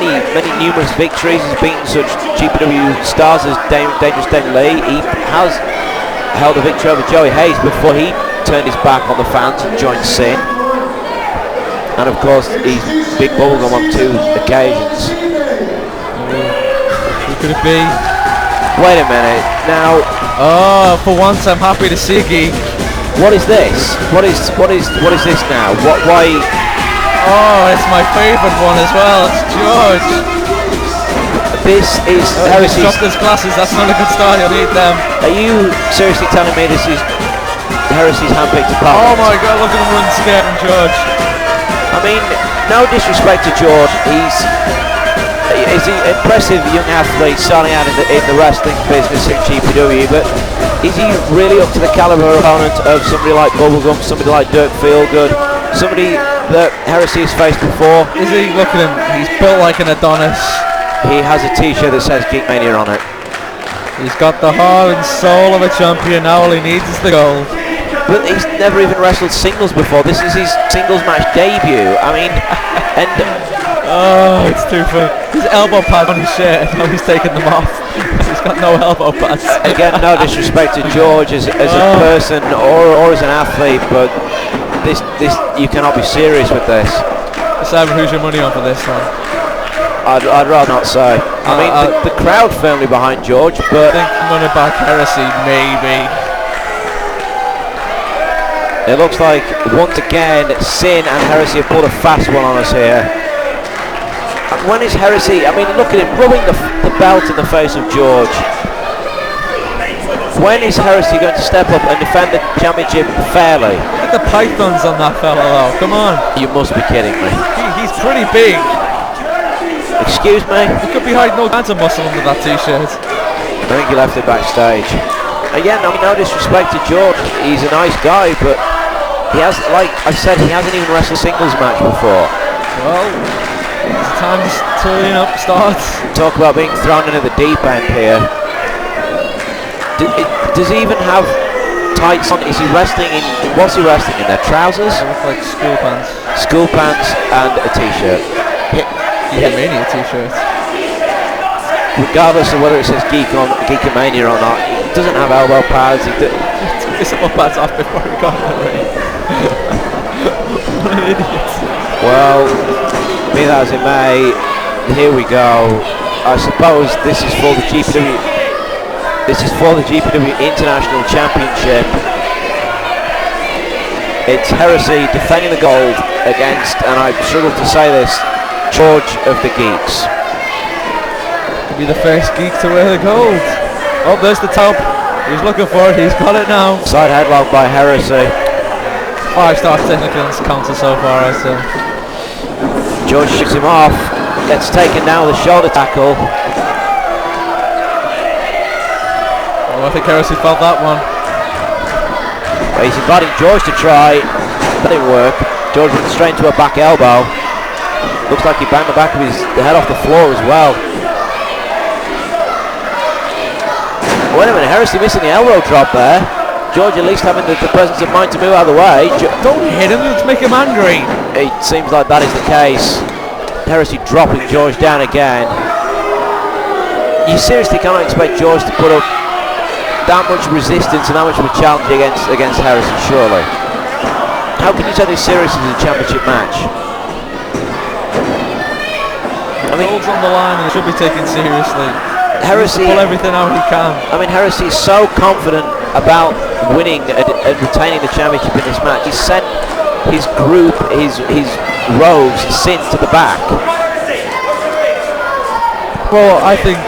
many numerous victories. He's beaten such GPW stars as Dangerous Dan Lee. He has held a victory over Joey Hayes before he turned his back on the fans and joined Sin. And of course, he's big bubblegum on 2 occasions. Who could it be? Wait a minute, now... Oh, for once I'm happy to see a geek. What is this? What is this now? Why... Oh, it's my favourite one as well, it's George. This is Heresy's... Drop his glasses, that's not a good start, you'll need them. Are you seriously telling me this is Heresy's handpicked opponent? Oh my god, look at him run scared from George. I mean, no disrespect to George, he's an impressive young athlete starting out in the wrestling business in GPW, but is he really up to the caliber opponent of somebody like Bubblegum, somebody like Dirk Feelgood, somebody that Heresy has faced before? Is he? Look at him, he's built like an Adonis. He has a t-shirt that says Geek Mania on it. He's got the heart and soul of a champion, now all he needs is the gold. But he's never even wrestled singles before. This is his singles match debut. I mean, and... Oh, it's too funny. His elbow pad on his shirt, now he's taking them off. He's got no elbow pads. Again, no disrespect to George as a person or as an athlete, but this you cannot be serious with this. Simon, who's your money on for this one? I'd rather not say. I mean, the crowd firmly behind George, but... I think money back Heresy, maybe. It looks like, once again, Sin and Heresy have pulled a fast one on us here. And when is Heresy... I mean, look at him, rubbing the belt in the face of George. When is Heresy going to step up and defend the championship fairly? Look at the pythons on that fella, though. Come on. You must be kidding me. He's pretty big. Excuse me? He could be hiding all kinds of muscle under that t-shirt. I think he left it backstage. Again, I mean, no disrespect to George. He's a nice guy, but... He has, like I said, he hasn't even wrestled a singles match before. Well, it's time to turn up starts. Talk about being thrown into the deep end here. Does he even have tights on? Is he wrestling in, what's he wrestling in there? Trousers? They look like school pants. School pants and a t-shirt. Geekomania t-shirt. Regardless of whether it says Geekomania or not, he doesn't have elbow pads. He took his elbow pads off before he got in the ring. What an idiot. Well, be that as it may, here we go. I suppose this is for the GPW. This is for the GPW International Championship. It's Heresy defending the gold against, and I struggle to say this, George of the Geeks. Could be the first geek to wear the gold. Oh, there's the top. He was looking for it. He's got it now. Side headlock by Heresy. 5-star technical counter so far, I say. George shoots him off. Gets taken down with a shoulder tackle. Oh, I think Heresy felt that one. He's inviting George to try. That didn't work. George went straight into a back elbow. Looks like he banged the back of his head off the floor as well. Wait a minute, Heresy missing the elbow drop there. George at least having the presence of mind to move out of the way. Don't hit him, let's make him angry. It seems like that is the case. Heresy dropping George down again. You seriously cannot expect George to put up that much resistance and that much of a challenge against Heresy, surely. How can you take this seriously as a championship match? I mean, gold's on the line and it should be taken seriously. Heresy, pull everything out he can. I mean, Heresy is so confident about winning and retaining the championship in this match. He sent his group, his rogues, Sin to the back. Well, I think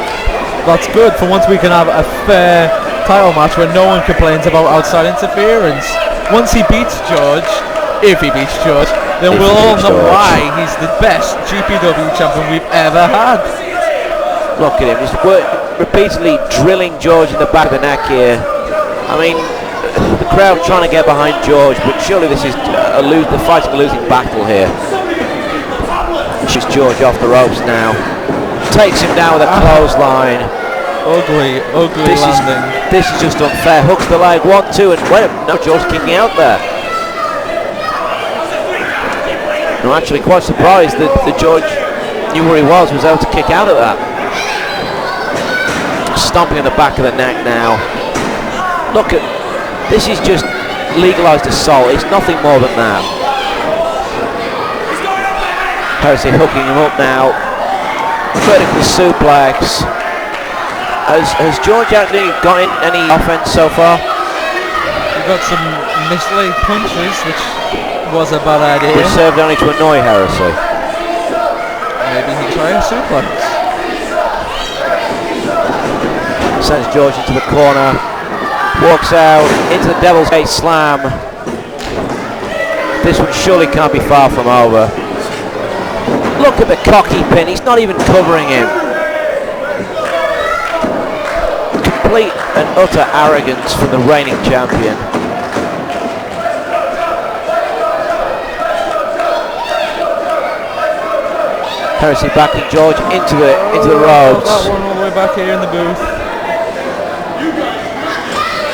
that's good for once we can have a fair title match where no one complains about outside interference. Once he beats George, if he beats George, then we'll all know why he's the best GPW champion we've ever had. Look at him, just repeatedly drilling George in the back of the neck here. I mean, the crowd trying to get behind George, but surely this is the fight's a losing battle here. Shoots George off the ropes now. Takes him down with a clothesline. Ugly landing. This is just unfair. Hooks the leg, 1-2, and wait, now George kicking out there. I'm actually quite surprised that George knew where he was able to kick out of that. Stomping in the back of the neck now. Look at, this is just legalised assault. It's nothing more than that. Heresy hooking him up now. Vertical suplex. Has George actually got any offense so far? He got some mislaid punches, which was a bad idea. Which served only to annoy Heresy. Maybe he try a suplex. Sends George into the corner. Walks out into the Devil's Gate Slam. This one surely can't be far from over. Look at the cocky pin. He's not even covering him. Complete and utter arrogance from the reigning champion. Heresy backing George into the ropes. That one all the way back here in the booth.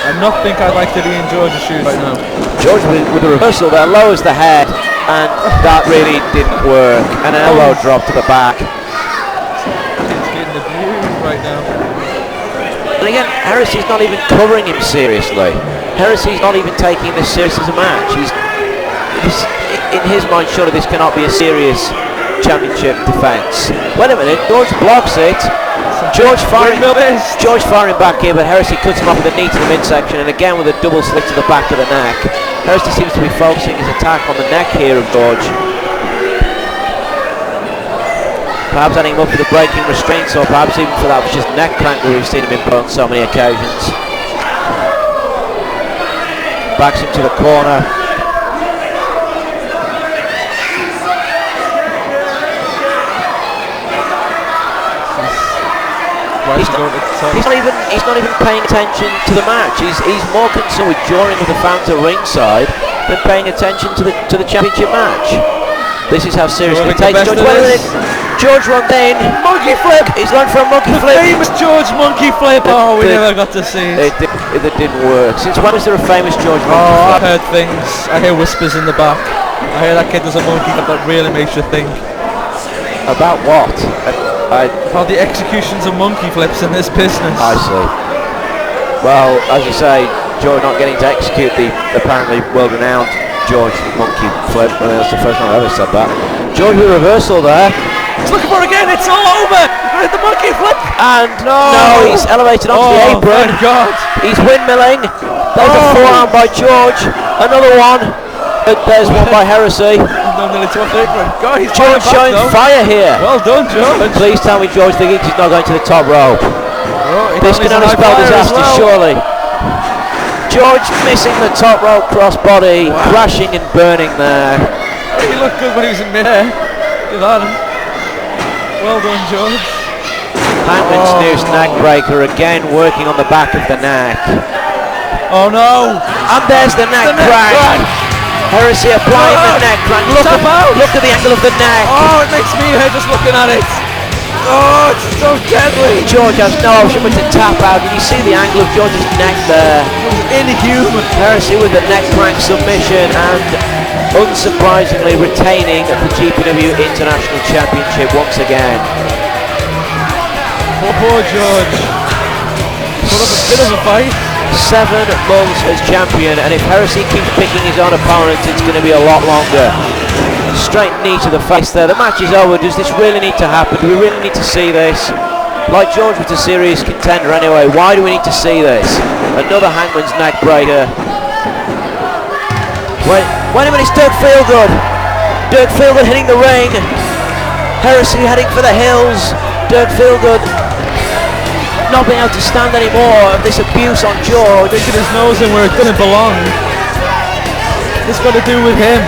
I not think I'd like to be in George's shoes right now. George with the reversal there lowers the head, and that really didn't work. An elbow drop to the back. He's getting abused right now. And again, Heresy's not even covering him seriously. Heresy's not even taking this serious as a match. In his mind, surely this cannot be a serious championship defence. Wait a minute, George blocks it. George firing back here, but Heresy cuts him off with a knee to the midsection, and again with a double slick to the back of the neck. Heresy seems to be focusing his attack on the neck here of George. Perhaps adding him up for the breaking restraints, or perhaps even for that just neck crank where we've seen him in on so many occasions. Backs him to the corner. He's not even paying attention to the match. He's more concerned with joining with the fans at ringside than paying attention to the championship match. This is how seriously he takes George. Wait a minute. George runs in. Monkey flip. He's going for a monkey flip. Famous George monkey flip. Oh, we never got to see it. It didn't work. Since when was there a famous George monkey flip? I've heard things. I hear whispers in the back. I hear that kid does a monkey flip that really makes you think. About what? About the executions of monkey flips in this business. I see. Well, as you say, George not getting to execute the apparently world-renowned George monkey flip. I mean, that's the first time I've ever said that. George with a reversal there. He's looking for it again. It's all over. He's the monkey flip. And no, he's elevated onto the apron. Thank God. He's windmilling. There's a forearm by George. Another one. There's one by Heresy. God, he's George showing fire here. Well done, George. Please tell me George thinks he's not going to the top rope. This can only spell disaster, surely. George missing the top rope crossbody, crashing and burning there. He looked good when he was in mid-air. Good on him. Well done, George. Hangman's noose neck breaker again working on the back of the neck. Oh no! And there's the neck crack. Heresy applying the neck crank. Look at the angle of the neck. Oh, it makes me hurt just looking at it. Oh, it's so deadly. George has no option but to tap out. Can you see the angle of George's neck there? Inhuman. Heresy with the neck crank submission and unsurprisingly retaining the GPW International Championship once again. Poor George. Put up a bit of a fight. 7 months as champion, and if Heresy keeps picking his own opponents, it's going to be a lot longer. Straight knee to the face there. The match is over. Does this really need to happen? Do we really need to see this? Like George was a serious contender anyway. Why do we need to see this? Another Hangman's neck breaker. Wait a minute, it's Dirk Feelgood. Dirk Feelgood hitting the ring. Heresy heading for the hills. Dirk Feelgood not being able to stand anymore of this abuse on George. Sticking his nose in where it didn't belong. It's got to do with him.